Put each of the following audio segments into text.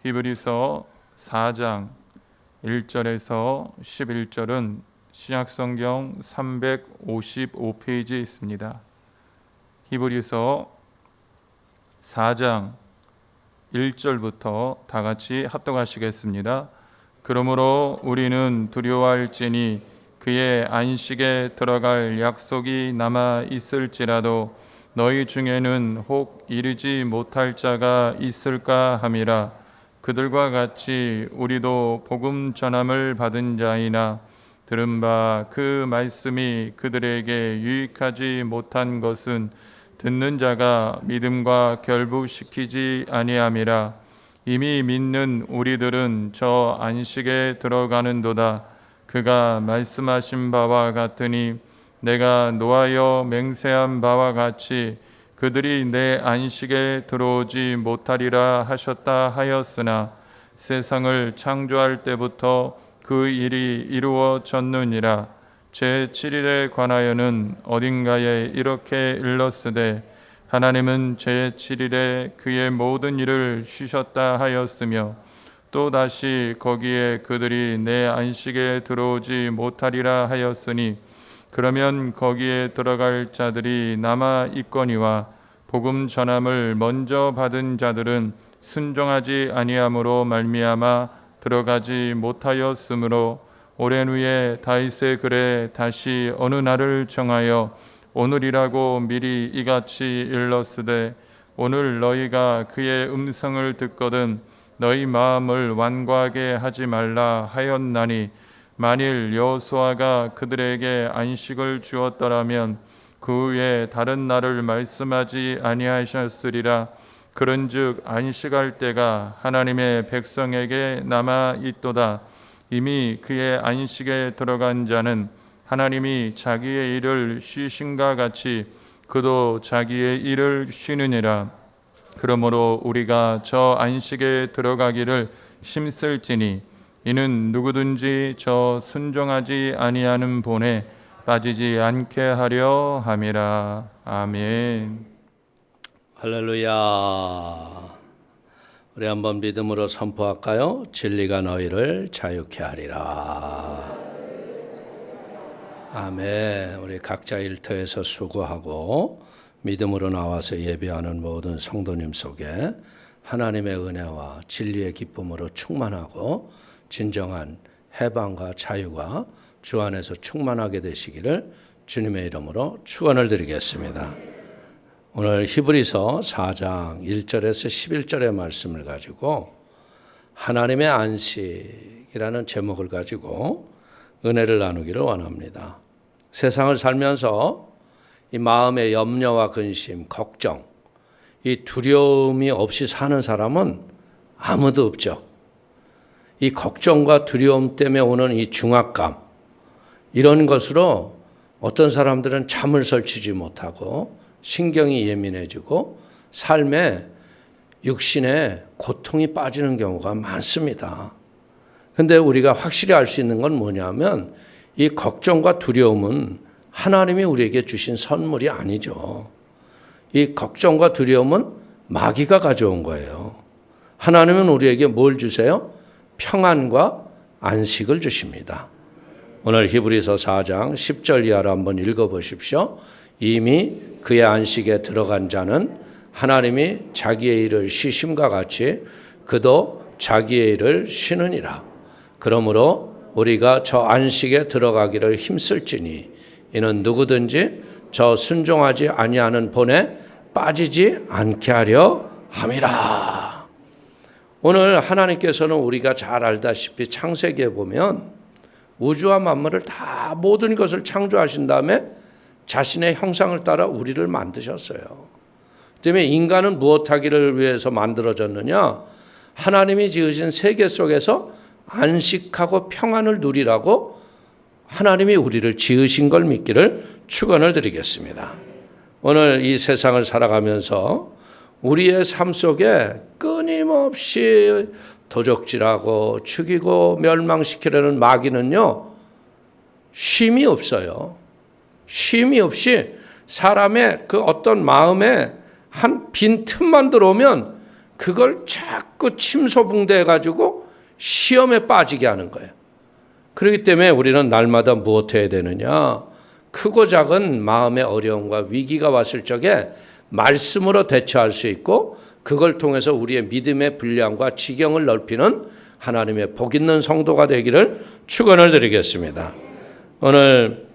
히브리서 4장 1절에서 11절은 신약성경 355페이지에 있습니다. 히브리서 4장 1절부터 다 같이 합독하시겠습니다. 그러므로 우리는 두려워할지니 그의 안식에 들어갈 약속이 남아 있을지라도 너희 중에는 혹 이르지 못할 자가 있을까 함이라. 그들과 같이 우리도 복음 전함을 받은 자이나 들은 바 그 말씀이 그들에게 유익하지 못한 것은 듣는 자가 믿음과 결부시키지 아니함이라. 이미 믿는 우리들은 저 안식에 들어가는도다. 그가 말씀하신 바와 같으니 내가 노하여 맹세한 바와 같이 그들이 내 안식에 들어오지 못하리라 하셨다 하였으나 세상을 창조할 때부터 그 일이 이루어졌느니라. 제7일에 관하여는 어딘가에 이렇게 일렀으되 하나님은 제7일에 그의 모든 일을 쉬셨다 하였으며 또 다시 거기에 그들이 내 안식에 들어오지 못하리라 하였으니 그러면 거기에 들어갈 자들이 남아 있거니와 복음 전함을 먼저 받은 자들은 순종하지 아니함으로 말미암아 들어가지 못하였으므로 오랜 후에 다윗의 글에 다시 어느 날을 정하여 오늘이라고 미리 이같이 일렀으되 오늘 너희가 그의 음성을 듣거든 너희 마음을 완고하게 하지 말라 하였나니 만일 여호수아가 그들에게 안식을 주었더라면 그 후에 다른 날을 말씀하지 아니하셨으리라. 그런즉 안식할 때가 하나님의 백성에게 남아 있도다. 이미 그의 안식에 들어간 자는 하나님이 자기의 일을 쉬신가 같이 그도 자기의 일을 쉬느니라. 그러므로 우리가 저 안식에 들어가기를 힘쓸지니 이는 누구든지 저 순종하지 아니하는 본에 빠지지 않게 하려 함이라. 아멘. 할렐루야. 우리 한번 믿음으로 선포할까요? 진리가 너희를 자유케 하리라. 아멘. 우리 각자 일터에서 수고하고 믿음으로 나와서 예배하는 모든 성도님 속에 하나님의 은혜와 진리의 기쁨으로 충만하고 진정한 해방과 자유가 주 안에서 충만하게 되시기를 주님의 이름으로 축원을 드리겠습니다. 오늘 히브리서 4장 1절에서 11절의 말씀을 가지고 하나님의 안식이라는 제목을 가지고 은혜를 나누기를 원합니다. 세상을 살면서 이 마음의 염려와 근심, 걱정, 이 두려움이 없이 사는 사람은 아무도 없죠. 이 걱정과 두려움 때문에 오는 이 중압감, 이런 것으로 어떤 사람들은 잠을 설치지 못하고 신경이 예민해지고 삶에 육신에 고통이 빠지는 경우가 많습니다. 근데 우리가 확실히 알 수 있는 건 뭐냐면 이 걱정과 두려움은 하나님이 우리에게 주신 선물이 아니죠. 이 걱정과 두려움은 마귀가 가져온 거예요. 하나님은 우리에게 뭘 주세요? 평안과 안식을 주십니다. 오늘 히브리서 4장 10절 이하로 한번 읽어보십시오. 이미 그의 안식에 들어간 자는 하나님이 자기의 일을 쉬심과 같이 그도 자기의 일을 쉬느니라. 그러므로 우리가 저 안식에 들어가기를 힘쓸지니 이는 누구든지 저 순종하지 아니하는 본에 빠지지 않게 하려 함이라. 오늘 하나님께서는 우리가 잘 알다시피 창세기에 보면 우주와 만물을 다 모든 것을 창조하신 다음에 자신의 형상을 따라 우리를 만드셨어요. 그다음에 인간은 무엇하기를 위해서 만들어졌느냐? 하나님이 지으신 세계 속에서 안식하고 평안을 누리라고 하나님이 우리를 지으신 걸 믿기를 축원을 드리겠습니다. 오늘 이 세상을 살아가면서 우리의 삶 속에 끊임없이 도적질하고 죽이고 멸망시키려는 마귀는요, 쉼이 없어요. 쉼이 없이 사람의 그 어떤 마음에 한 빈 틈만 들어오면 그걸 자꾸 침소붕대해 가지고 시험에 빠지게 하는 거예요. 그렇기 때문에 우리는 날마다 무엇 해야 되느냐? 크고 작은 마음의 어려움과 위기가 왔을 적에 말씀으로 대처할 수 있고 그걸 통해서 우리의 믿음의 분량과 지경을 넓히는 하나님의 복 있는 성도가 되기를 축원을 드리겠습니다. 오늘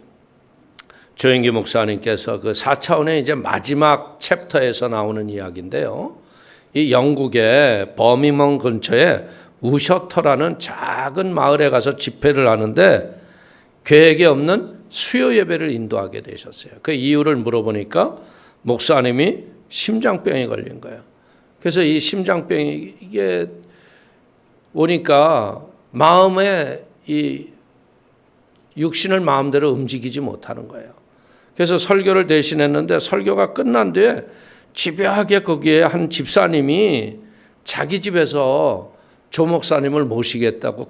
조영기 목사님께서 그 4차원의 이제 마지막 챕터에서 나오는 이야기인데요. 이 영국의 버밍엄 근처에 우셔터라는 작은 마을에 가서 집회를 하는데 계획이 없는 수요 예배를 인도하게 되셨어요. 그 이유를 물어보니까 목사님이 심장병에 걸린 거예요. 그래서 이 심장병이 이게 오니까 마음에 이 육신을 마음대로 움직이지 못하는 거예요. 그래서 설교를 대신했는데 설교가 끝난 뒤에 집요하게 거기에 한 집사님이 자기 집에서 조 목사님을 모시겠다고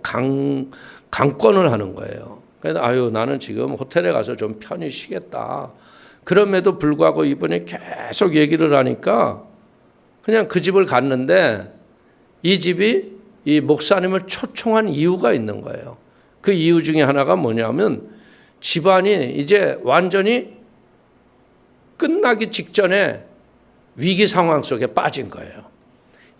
강권을 하는 거예요. 그래서 아유 나는 지금 호텔에 가서 좀 편히 쉬겠다. 그럼에도 불구하고 이분이 계속 얘기를 하니까 그냥 그 집을 갔는데 이 집이 이 목사님을 초청한 이유가 있는 거예요. 그 이유 중에 하나가 뭐냐면 집안이 이제 완전히 끝나기 직전에 위기 상황 속에 빠진 거예요.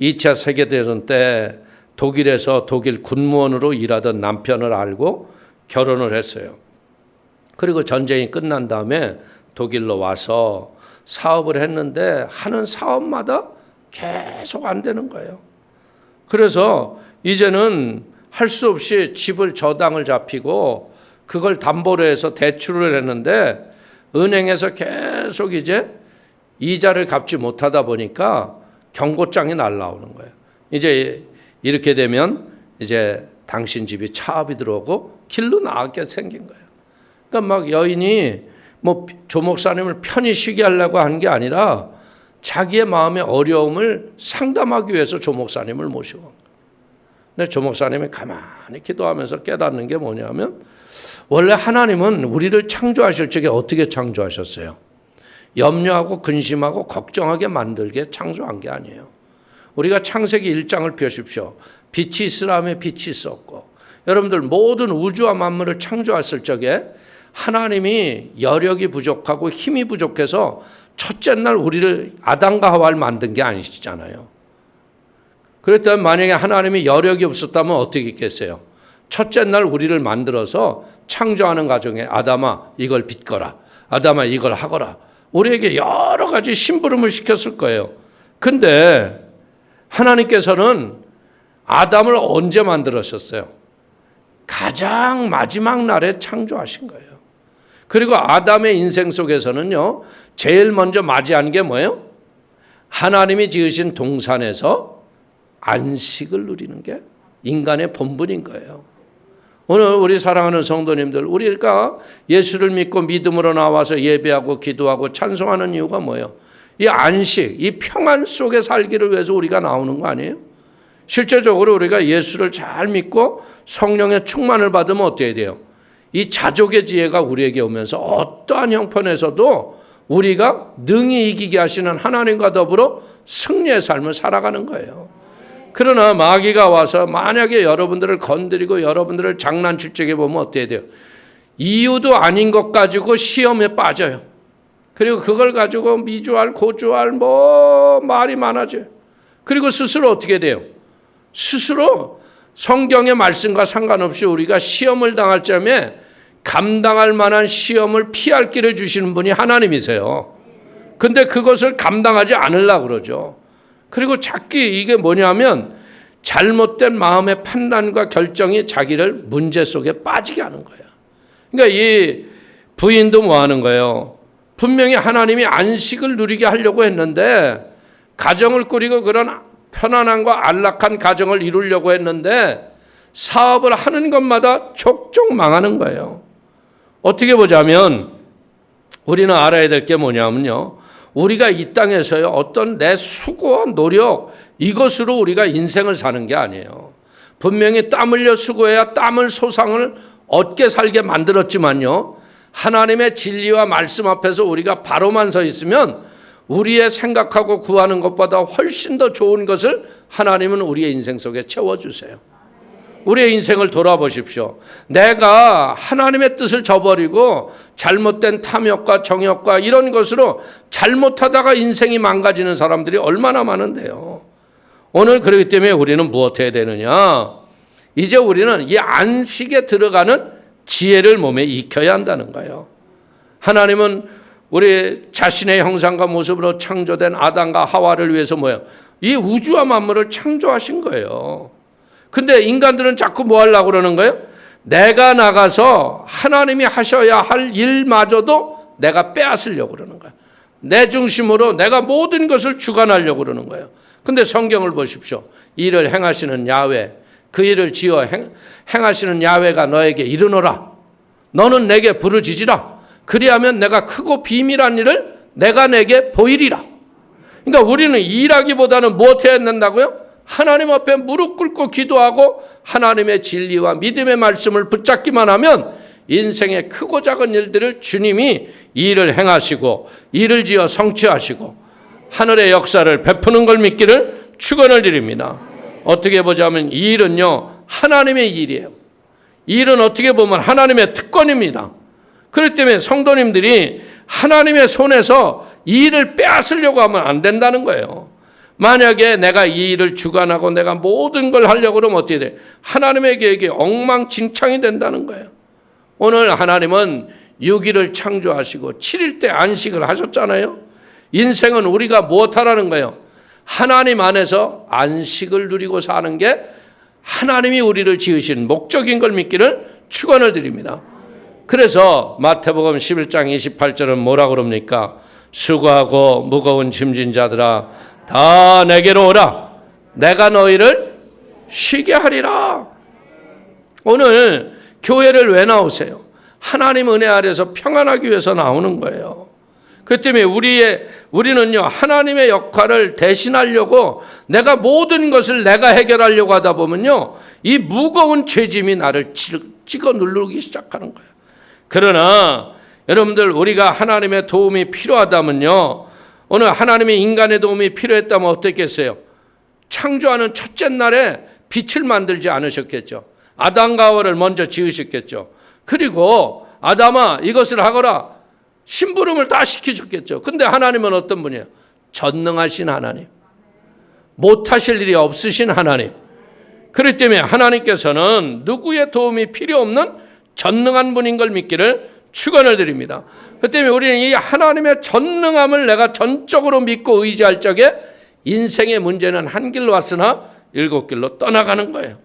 2차 세계대전 때 독일에서 독일 군무원으로 일하던 남편을 알고 결혼을 했어요. 그리고 전쟁이 끝난 다음에 독일로 와서 사업을 했는데 하는 사업마다 계속 안 되는 거예요. 그래서 이제는 할 수 없이 집을 저당을 잡히고 그걸 담보로 해서 대출을 했는데 은행에서 계속 이제 이자를 갚지 못하다 보니까 경고장이 날라오는 거예요. 이제 이렇게 되면 이제 당신 집이 차압이 들어오고 길로 나가게 생긴 거예요. 그러니까 막 여인이 뭐 조 목사님을 편히 쉬게 하려고 하는 게 아니라 자기의 마음의 어려움을 상담하기 위해서 조 목사님을 모시고 온 거예요. 근데 조 목사님이 가만히 기도하면서 깨닫는 게 뭐냐면 원래 하나님은 우리를 창조하실 적에 어떻게 창조하셨어요? 염려하고 근심하고 걱정하게 만들게 창조한 게 아니에요. 우리가 창세기 1장을 펴십시오. 빛이 있으라 하며 빛이 있었고 여러분들 모든 우주와 만물을 창조했을 적에 하나님이 여력이 부족하고 힘이 부족해서 첫째 날 우리를 아담과 하와를 만든 게 아니시잖아요. 그랬다면 만약에 하나님이 여력이 없었다면 어떻게 했겠어요? 첫째 날 우리를 만들어서 창조하는 과정에 아담아 이걸 빚거라. 아담아 이걸 하거라. 우리에게 여러 가지 심부름을 시켰을 거예요. 근데 하나님께서는 아담을 언제 만들었었어요? 가장 마지막 날에 창조하신 거예요. 그리고 아담의 인생 속에서는요, 제일 먼저 맞이한 게 뭐예요? 하나님이 지으신 동산에서 안식을 누리는 게 인간의 본분인 거예요. 오늘 우리 사랑하는 성도님들, 우리가 예수를 믿고 믿음으로 나와서 예배하고 기도하고 찬송하는 이유가 뭐예요? 이 안식, 이 평안 속에 살기를 위해서 우리가 나오는 거 아니에요? 실제적으로 우리가 예수를 잘 믿고 성령의 충만을 받으면 어떻게 돼요? 이 자족의 지혜가 우리에게 오면서 어떠한 형편에서도 우리가 능히 이기게 하시는 하나님과 더불어 승리의 삶을 살아가는 거예요. 그러나 마귀가 와서 만약에 여러분들을 건드리고 여러분들을 장난칠 적에 보면 어떻게 돼요? 이유도 아닌 것 가지고 시험에 빠져요. 그리고 그걸 가지고 미주알, 고주알 뭐 말이 많아져요. 그리고 스스로 어떻게 돼요? 스스로 성경의 말씀과 상관없이 우리가 시험을 당할 점에 감당할 만한 시험을 피할 길을 주시는 분이 하나님이세요. 근데 그것을 감당하지 않으려고 그러죠. 그리고 자기 이게 뭐냐면 잘못된 마음의 판단과 결정이 자기를 문제 속에 빠지게 하는 거예요. 그러니까 이 부인도 뭐 하는 거예요? 분명히 하나님이 안식을 누리게 하려고 했는데 가정을 꾸리고 그런 편안함과 안락한 가정을 이루려고 했는데 사업을 하는 것마다 족족 망하는 거예요. 어떻게 보자면 우리는 알아야 될 게 뭐냐면요. 우리가 이 땅에서요, 어떤 내 수고와 노력, 이것으로 우리가 인생을 사는 게 아니에요. 분명히 땀 흘려 수고해야 땀을 소상을 얻게 살게 만들었지만요, 하나님의 진리와 말씀 앞에서 우리가 바로만 서 있으면 우리의 생각하고 구하는 것보다 훨씬 더 좋은 것을 하나님은 우리의 인생 속에 채워주세요. 우리의 인생을 돌아보십시오. 내가 하나님의 뜻을 저버리고 잘못된 탐욕과 정욕과 이런 것으로 잘못하다가 인생이 망가지는 사람들이 얼마나 많은데요. 오늘 그렇기 때문에 우리는 무엇 해야 되느냐? 이제 우리는 이 안식에 들어가는 지혜를 몸에 익혀야 한다는 거예요. 하나님은 우리 자신의 형상과 모습으로 창조된 아담과 하와를 위해서 뭐예요? 이 우주와 만물을 창조하신 거예요. 근데 인간들은 자꾸 뭐 하려고 그러는 거예요? 내가 나가서 하나님이 하셔야 할 일마저도 내가 빼앗으려고 그러는 거예요. 내 중심으로 내가 모든 것을 주관하려고 그러는 거예요. 근데 성경을 보십시오. 이를 행하시는 야훼, 그 일을 지어 행하시는 야훼가 너에게 이르노라. 너는 내게 부르짖으라. 그리하면 내가 크고 비밀한 일을 내가 내게 보이리라. 그러니까 우리는 일하기보다는 무엇 해야 된다고요? 하나님 앞에 무릎 꿇고 기도하고 하나님의 진리와 믿음의 말씀을 붙잡기만 하면 인생의 크고 작은 일들을 주님이 일을 행하시고 일을 지어 성취하시고 하늘의 역사를 베푸는 걸 믿기를 축원을 드립니다. 어떻게 보자면 이 일은요, 하나님의 일이에요. 이 일은 어떻게 보면 하나님의 특권입니다. 그렇기 때문에 성도님들이 하나님의 손에서 이 일을 빼앗으려고 하면 안 된다는 거예요. 만약에 내가 이 일을 주관하고 내가 모든 걸 하려고 그러면 어떻게 돼? 하나님의 계획이 엉망진창이 된다는 거예요. 오늘 하나님은 6일을 창조하시고 7일 때 안식을 하셨잖아요. 인생은 우리가 무엇하라는 거예요? 하나님 안에서 안식을 누리고 사는 게 하나님이 우리를 지으신 목적인 걸 믿기를 축원을 드립니다. 그래서 마태복음 11장 28절은 뭐라고 그럽니까? 수고하고 무거운 짐진 자들아 다 내게로 오라. 내가 너희를 쉬게 하리라. 오늘 교회를 왜 나오세요? 하나님 은혜 아래서 평안하기 위해서 나오는 거예요. 그 때문에 우리는요, 하나님의 역할을 대신하려고 내가 모든 것을 내가 해결하려고 하다 보면요, 이 무거운 죄짐이 나를 찍어 누르기 시작하는 거예요. 그러나 여러분들, 우리가 하나님의 도움이 필요하다면요, 오늘 하나님의 인간의 도움이 필요했다면 어땠겠어요? 창조하는 첫째 날에 빛을 만들지 않으셨겠죠. 아담과 하와를 먼저 지으셨겠죠. 그리고 아담아 이것을 하거라, 심부름을 다 시키셨겠죠. 근데 하나님은 어떤 분이에요? 전능하신 하나님, 못하실 일이 없으신 하나님. 그렇기 때문에 하나님께서는 누구의 도움이 필요 없는 전능한 분인 걸 믿기를 축원을 드립니다. 그 때문에 우리는 이 하나님의 전능함을 내가 전적으로 믿고 의지할 적에 인생의 문제는 한 길로 왔으나 7길로 떠나가는 거예요.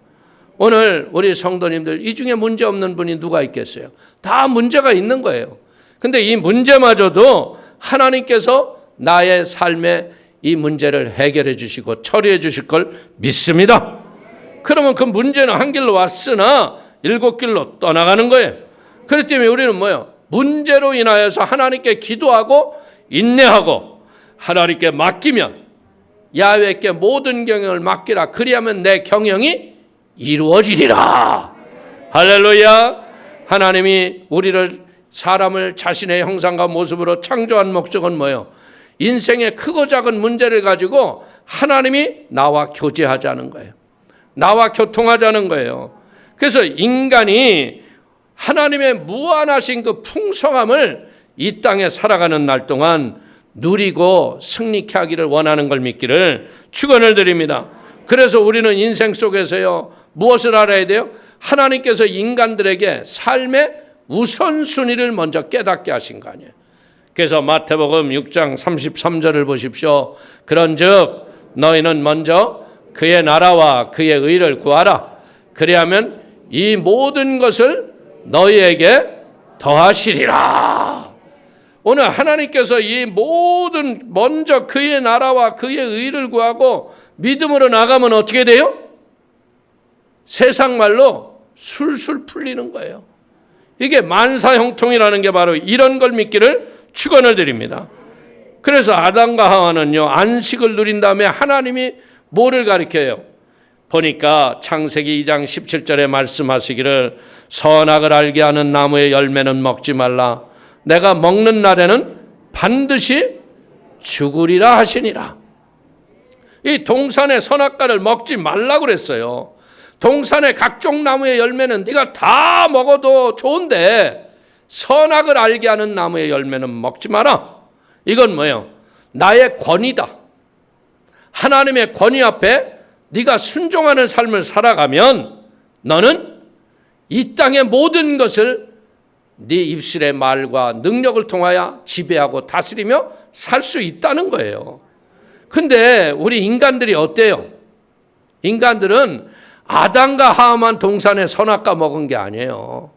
오늘 우리 성도님들 이 중에 문제 없는 분이 누가 있겠어요? 다 문제가 있는 거예요. 근데 이 문제마저도 하나님께서 나의 삶에 이 문제를 해결해 주시고 처리해 주실 걸 믿습니다. 그러면 그 문제는 한 길로 왔으나 7길로 떠나가는 거예요. 그렇기 때문에 우리는 뭐예요? 문제로 인하여서 하나님께 기도하고 인내하고 하나님께 맡기면, 야훼께 모든 경영을 맡기라. 그리하면 내 경영이 이루어지리라. 할렐루야. 하나님이 우리를, 사람을 자신의 형상과 모습으로 창조한 목적은 뭐예요? 인생의 크고 작은 문제를 가지고 하나님이 나와 교제하자는 거예요. 나와 교통하자는 거예요. 그래서 인간이 하나님의 무한하신 그 풍성함을 이 땅에 살아가는 날 동안 누리고 승리케 하기를 원하는 걸 믿기를 축원을 드립니다. 그래서 우리는 인생 속에서요, 무엇을 알아야 돼요? 하나님께서 인간들에게 삶의 우선순위를 먼저 깨닫게 하신 거 아니에요. 그래서 마태복음 6장 33절을 보십시오. 그런즉 너희는 먼저 그의 나라와 그의 의를 구하라. 그리하면 이 모든 것을 너희에게 더하시리라. 오늘 하나님께서 이 모든, 먼저 그의 나라와 그의 의를 구하고 믿음으로 나가면 어떻게 돼요? 세상 말로 술술 풀리는 거예요. 이게 만사형통이라는 게 바로 이런 걸 믿기를 축원을 드립니다. 그래서 아담과 하와는요, 안식을 누린 다음에 하나님이 뭐를 가르쳐요? 보니까 창세기 2장 17절에 말씀하시기를 선악을 알게 하는 나무의 열매는 먹지 말라. 내가 먹는 날에는 반드시 죽으리라 하시니라. 이 동산의 선악과를 먹지 말라고 그랬어요. 동산의 각종 나무의 열매는 네가 다 먹어도 좋은데 선악을 알게 하는 나무의 열매는 먹지 마라. 이건 뭐예요? 나의 권위다. 하나님의 권위 앞에 네가 순종하는 삶을 살아가면 너는 이 땅의 모든 것을 네 입술의 말과 능력을 통하여 지배하고 다스리며 살 수 있다는 거예요. 근데 우리 인간들이 어때요? 인간들은 아담과 하와만 동산의 선악과 먹은 게 아니에요.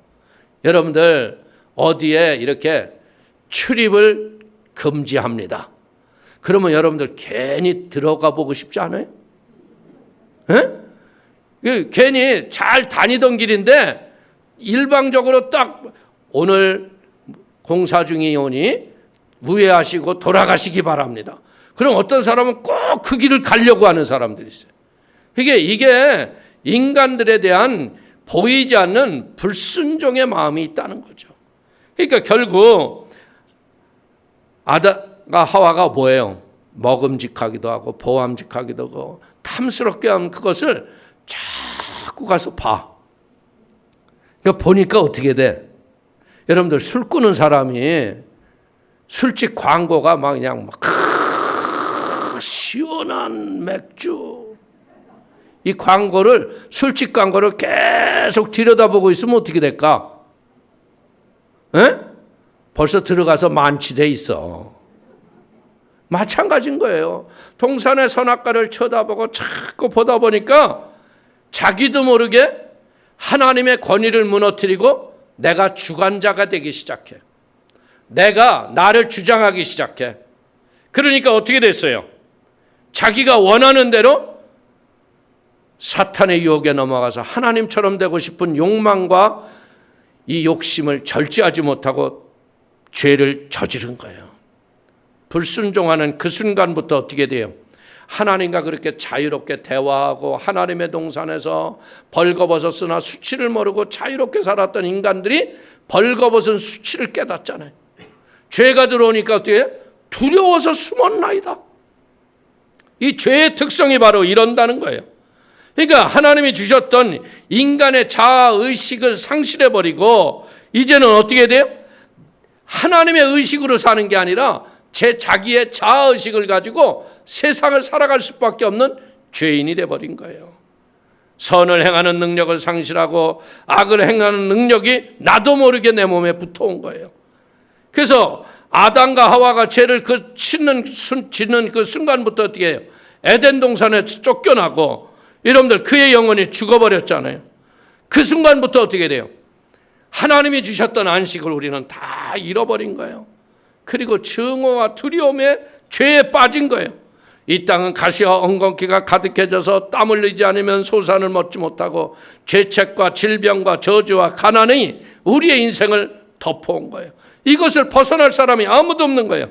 여러분들 어디에 이렇게 출입을 금지합니다. 그러면 여러분들 괜히 들어가 보고 싶지 않아요? 예? 괜히 잘 다니던 길인데 일방적으로 딱 오늘 공사 중이오니 우회하시고 돌아가시기 바랍니다. 그럼 어떤 사람은 꼭 그 길을 가려고 하는 사람들이 있어요. 이게 인간들에 대한 보이지 않는 불순종의 마음이 있다는 거죠. 그러니까 결국 아담과 하와가 뭐예요? 먹음직하기도 하고 보암직하기도 하고 탐스럽게 하면 그것을 자꾸 가서 봐. 그러니까 보니까 어떻게 돼? 여러분들 술 끊은 사람이 술집 광고가 막 그냥 막 시원한 맥주, 이 광고를, 술집 광고를 계속 들여다보고 있으면 어떻게 될까? 에? 벌써 들어가서 만취돼 있어. 마찬가지인 거예요. 동산의 선악과를 쳐다보고 자꾸 보다 보니까 자기도 모르게 하나님의 권위를 무너뜨리고 내가 주관자가 되기 시작해. 내가 나를 주장하기 시작해. 그러니까 어떻게 됐어요? 자기가 원하는 대로 사탄의 유혹에 넘어가서 하나님처럼 되고 싶은 욕망과 이 욕심을 절제하지 못하고 죄를 저지른 거예요. 불순종하는 그 순간부터 어떻게 돼요? 하나님과 그렇게 자유롭게 대화하고 하나님의 동산에서 벌거벗었으나 수치를 모르고 자유롭게 살았던 인간들이 벌거벗은 수치를 깨닫잖아요. 죄가 들어오니까 어떻게 해요? 두려워서 숨었나이다. 이 죄의 특성이 바로 이런다는 거예요. 그러니까 하나님이 주셨던 인간의 자아의식을 상실해버리고 이제는 어떻게 돼요? 하나님의 의식으로 사는 게 아니라 자기의 자아의식을 가지고 세상을 살아갈 수밖에 없는 죄인이 돼버린 거예요. 선을 행하는 능력을 상실하고 악을 행하는 능력이 나도 모르게 내 몸에 붙어온 거예요. 그래서 아담과 하와가 죄를 짓는 그 순간부터 어떻게 해요? 에덴 동산에 쫓겨나고 여러분들 그의 영혼이 죽어버렸잖아요. 그 순간부터 어떻게 돼요? 하나님이 주셨던 안식을 우리는 다 잃어버린 거예요. 그리고 증오와 두려움에 죄에 빠진 거예요. 이 땅은 가시와 엉겅퀴가 가득해져서 땀 흘리지 않으면 소산을 먹지 못하고 죄책과 질병과 저주와 가난이 우리의 인생을 덮어온 거예요. 이것을 벗어날 사람이 아무도 없는 거예요.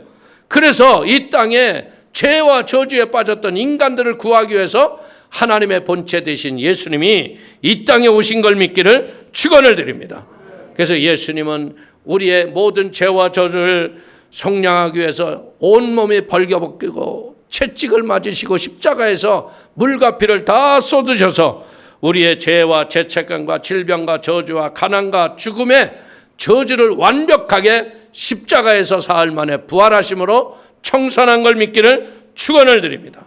그래서 이 땅에 죄와 저주에 빠졌던 인간들을 구하기 위해서 하나님의 본체 되신 예수님이 이 땅에 오신 걸 믿기를 축원을 드립니다. 그래서 예수님은 우리의 모든 죄와 저주를 속량하기 위해서 온몸이 벌겨벗기고 채찍을 맞으시고 십자가에서 물과 피를 다 쏟으셔서 우리의 죄와 죄책감과 질병과 저주와 가난과 죽음의 저주를 완벽하게 십자가에서 사흘 만에 부활하심으로 청산한 걸 믿기를 축원을 드립니다.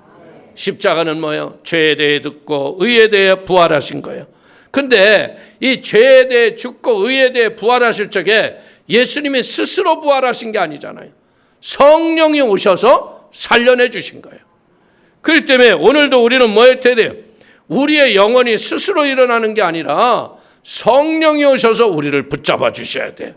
십자가는 뭐예요? 죄에 대해 죽고 의에 대해 부활하신 거예요. 근데 이 죄에 대해 죽고 의에 대해 부활하실 적에 예수님이 스스로 부활하신 게 아니잖아요. 성령이 오셔서 살려내 주신 거예요. 그렇기 때문에 오늘도 우리는 뭐 해야 돼요? 우리의 영혼이 스스로 일어나는 게 아니라 성령이 오셔서 우리를 붙잡아 주셔야 돼요.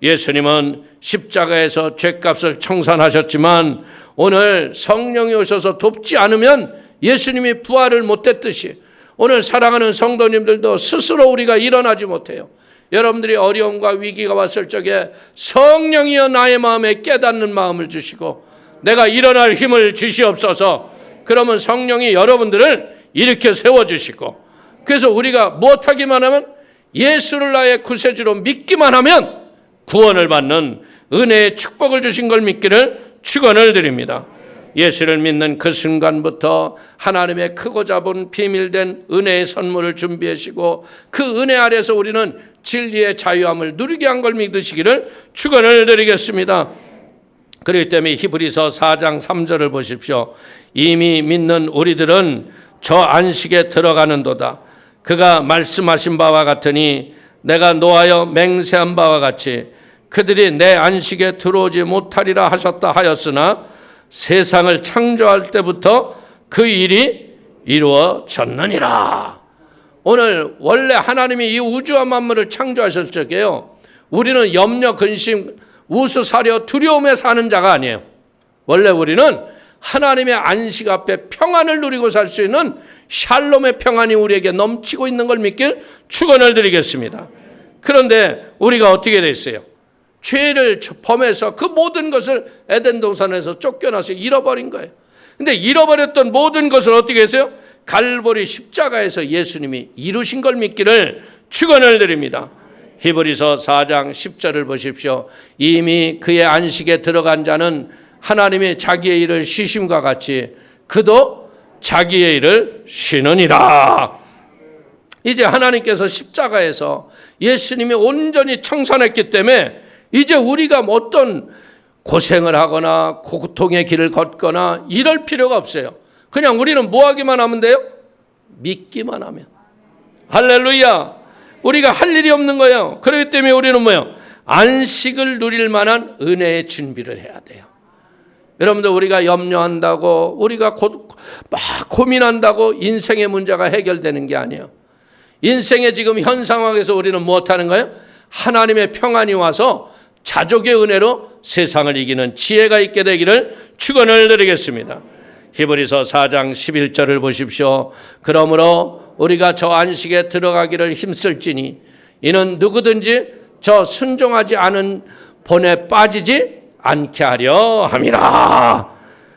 예수님은 십자가에서 죄값을 청산하셨지만 오늘 성령이 오셔서 돕지 않으면 예수님이 부활을 못했듯이 오늘 사랑하는 성도님들도 스스로 우리가 일어나지 못해요. 여러분들이 어려움과 위기가 왔을 적에 성령이여 나의 마음에 깨닫는 마음을 주시고 내가 일어날 힘을 주시옵소서. 그러면 성령이 여러분들을 일으켜 세워주시고 그래서 우리가 무엇하기만 하면 예수를 나의 구세주로 믿기만 하면 구원을 받는 은혜의 축복을 주신 걸 믿기를 축원을 드립니다. 예수를 믿는 그 순간부터 하나님의 크고 작은 비밀된 은혜의 선물을 준비하시고 그 은혜 아래서 우리는 진리의 자유함을 누리게 한 걸 믿으시기를 축원을 드리겠습니다. 그렇기 때문에 히브리서 4장 3절을 보십시오. 이미 믿는 우리들은 저 안식에 들어가는도다. 그가 말씀하신 바와 같으니 내가 노하여 맹세한 바와 같이 그들이 내 안식에 들어오지 못하리라 하셨다 하였으나 세상을 창조할 때부터 그 일이 이루어졌느니라. 오늘 원래 하나님이 이 우주와 만물을 창조하실 적에요, 우리는 염려, 근심, 우수사려, 두려움에 사는 자가 아니에요. 원래 우리는 하나님의 안식 앞에 평안을 누리고 살 수 있는 샬롬의 평안이 우리에게 넘치고 있는 걸 믿길 축원을 드리겠습니다. 그런데 우리가 어떻게 됐어요? 죄를 범해서 그 모든 것을 에덴 동산에서 쫓겨나서 잃어버린 거예요. 근데 잃어버렸던 모든 것을 어떻게 했어요? 갈보리 십자가에서 예수님이 이루신 걸 믿기를 축원을 드립니다. 히브리서 4장 10절을 보십시오. 이미 그의 안식에 들어간 자는 하나님이 자기의 일을 쉬심과 같이 그도 자기의 일을 쉬느니라. 이제 하나님께서 십자가에서 예수님이 온전히 청산했기 때문에 이제 우리가 어떤 고생을 하거나 고통의 길을 걷거나 이럴 필요가 없어요. 그냥 우리는 뭐 하기만 하면 돼요? 믿기만 하면. 할렐루야. 우리가 할 일이 없는 거예요. 그렇기 때문에 우리는 뭐예요? 안식을 누릴 만한 은혜의 준비를 해야 돼요. 여러분들, 우리가 염려한다고, 우리가 막 고민한다고 인생의 문제가 해결되는 게 아니에요. 인생의 지금 현 상황에서 우리는 무엇하는 거예요? 하나님의 평안이 와서 자족의 은혜로 세상을 이기는 지혜가 있게 되기를 축원을 드리겠습니다. 히브리서 4장 11절을 보십시오. 그러므로 우리가 저 안식에 들어가기를 힘쓸지니 이는 누구든지 저 순종하지 않은 본에 빠지지 않게 하려 함이라.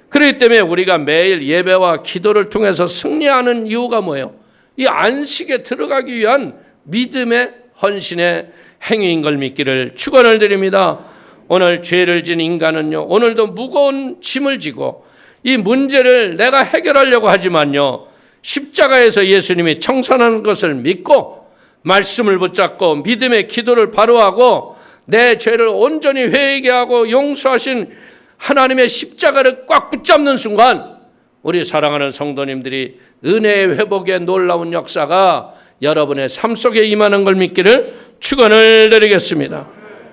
그렇기 때문에 우리가 매일 예배와 기도를 통해서 승리하는 이유가 뭐예요? 이 안식에 들어가기 위한 믿음의 헌신의 행위인 걸 믿기를 축원을 드립니다. 오늘 죄를 진 인간은요, 오늘도 무거운 짐을 지고 이 문제를 내가 해결하려고 하지만요, 십자가에서 예수님이 청산하는 것을 믿고 말씀을 붙잡고 믿음의 기도를 바로 하고 내 죄를 온전히 회개하게 하고 용서하신 하나님의 십자가를 꽉 붙잡는 순간 우리 사랑하는 성도님들이 은혜의 회복의 놀라운 역사가 여러분의 삶 속에 임하는 걸 믿기를 축원을 드리겠습니다.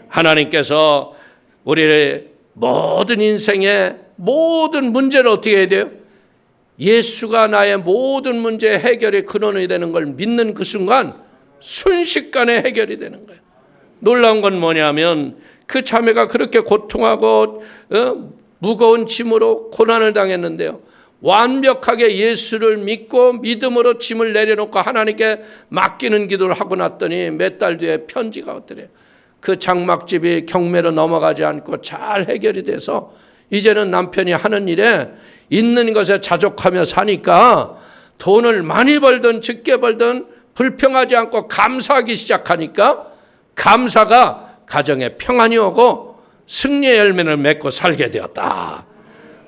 하나님께서 우리의 모든 인생의 모든 문제를 어떻게 해야 돼요? 예수가 나의 모든 문제의 해결의 근원이 되는 걸 믿는 그 순간 순식간에 해결이 되는 거예요. 놀라운 건 뭐냐면 그 자매가 그렇게 고통하고 무거운 짐으로 고난을 당했는데요, 완벽하게 예수를 믿고 믿음으로 짐을 내려놓고 하나님께 맡기는 기도를 하고 났더니 몇 달 뒤에 편지가 왔더래요. 그 장막집이 경매로 넘어가지 않고 잘 해결이 돼서 이제는 남편이 하는 일에 있는 것에 자족하며 사니까 돈을 많이 벌든 적게 벌든 불평하지 않고 감사하기 시작하니까 감사가 가정에 평안이 오고 승리의 열매를 맺고 살게 되었다.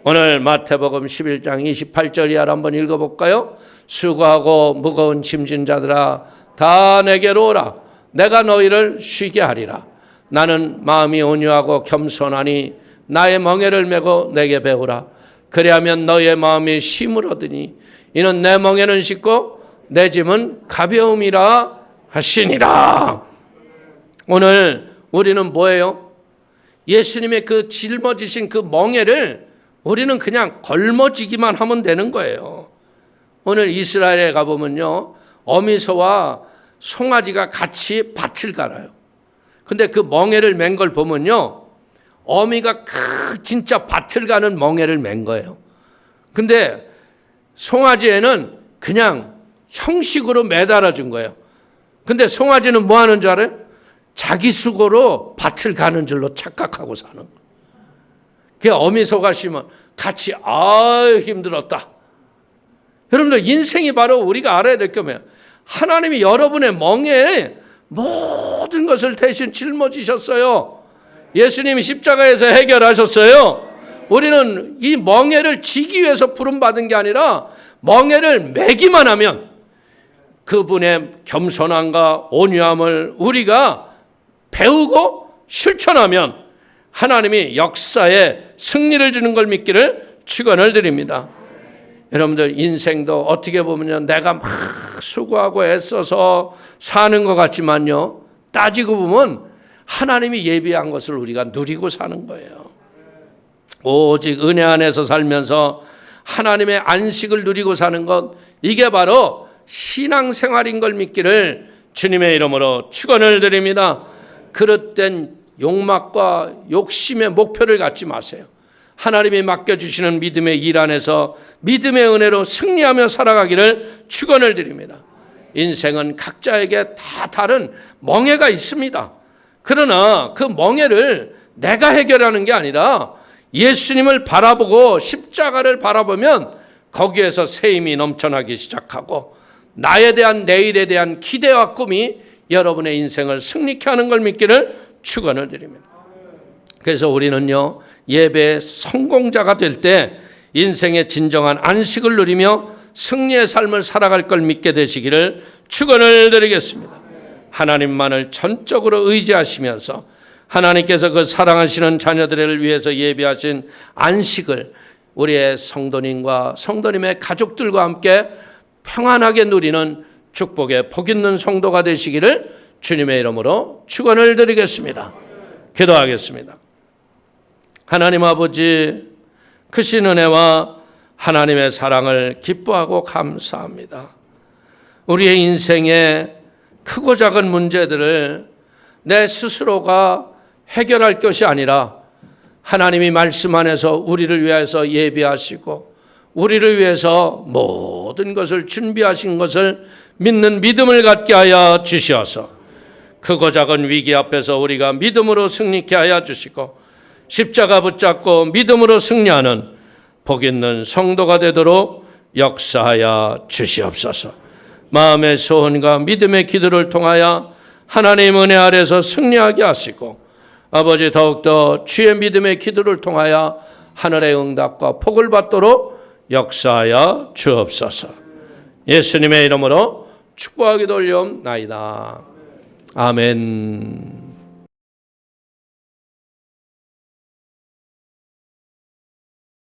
오늘 마태복음 11장 28절 이하를 한번 읽어볼까요? 수고하고 무거운 짐진 자들아 다 내게로 오라. 내가 너희를 쉬게 하리라. 나는 마음이 온유하고 겸손하니 나의 멍에를 메고 내게 배우라. 그리하면 너의 마음이 쉼을 얻으니 이는 내 멍에는 쉽고 내 짐은 가벼움이라 하시니라. 오늘 우리는 뭐예요? 예수님의 그 짊어지신 그 멍에를 우리는 그냥 걸머지기만 하면 되는 거예요. 오늘 이스라엘에 가보면요, 어미소와 송아지가 같이 밭을 갈아요. 근데 그 멍에를 맨 걸 보면요, 어미가 진짜 밭을 가는 멍에를 맨 거예요. 근데 송아지에는 그냥 형식으로 매달아 준 거예요. 근데 송아지는 뭐 하는 줄 알아요? 자기 수고로 밭을 가는 줄로 착각하고 사는 거예요. 그 어미소가 심은 같이 힘들었다. 여러분들, 인생이 바로 우리가 알아야 될 게 뭐예요? 하나님이 여러분의 멍에 모든 것을 대신 짊어지셨어요. 예수님이 십자가에서 해결하셨어요. 우리는 이 멍에를 지기 위해서 부름받은 게 아니라 멍에를 매기만 하면 그분의 겸손함과 온유함을 우리가 배우고 실천하면 하나님이 역사에 승리를 주는 걸 믿기를 축원을 드립니다. 여러분들 인생도 어떻게 보면 내가 막 수고하고 애써서 사는 것 같지만요, 따지고 보면 하나님이 예비한 것을 우리가 누리고 사는 거예요. 오직 은혜 안에서 살면서 하나님의 안식을 누리고 사는 것, 이게 바로 신앙생활인 걸 믿기를 주님의 이름으로 축원을 드립니다. 그릇된 욕망과 욕심의 목표를 갖지 마세요. 하나님이 맡겨주시는 믿음의 일 안에서 믿음의 은혜로 승리하며 살아가기를 축원을 드립니다. 인생은 각자에게 다 다른 멍해가 있습니다. 그러나 그 멍해를 내가 해결하는 게 아니라 예수님을 바라보고 십자가를 바라보면 거기에서 새 힘이 넘쳐나기 시작하고 나에 대한 내일에 대한 기대와 꿈이 여러분의 인생을 승리케 하는 걸 믿기를 축원을 드립니다. 그래서 우리는요, 예배의 성공자가 될 때 인생의 진정한 안식을 누리며 승리의 삶을 살아갈 걸 믿게 되시기를 축원을 드리겠습니다. 하나님만을 전적으로 의지하시면서 하나님께서 그 사랑하시는 자녀들을 위해서 예비하신 안식을 우리의 성도님과 성도님의 가족들과 함께 평안하게 누리는 축복의 복 있는 성도가 되시기를 주님의 이름으로 축원을 드리겠습니다. 기도하겠습니다. 하나님 아버지, 크신 은혜와 하나님의 사랑을 기뻐하고 감사합니다. 우리의 인생의 크고 작은 문제들을 내 스스로가 해결할 것이 아니라 하나님이 말씀 안에서 우리를 위해서 예비하시고 우리를 위해서 모든 것을 준비하신 것을 믿는 믿음을 갖게 하여 주시어서 크고 작은 위기 앞에서 우리가 믿음으로 승리케 하여 주시고 십자가 붙잡고 믿음으로 승리하는 복 있는 성도가 되도록 역사하여 주시옵소서. 마음의 소원과 믿음의 기도를 통하여 하나님 은혜 아래서 승리하게 하시고 아버지 더욱더 주의 믿음의 기도를 통하여 하늘의 응답과 복을 받도록 역사하여 주옵소서. 예수님의 이름으로 축복하기도 올려옵나이다. 아멘.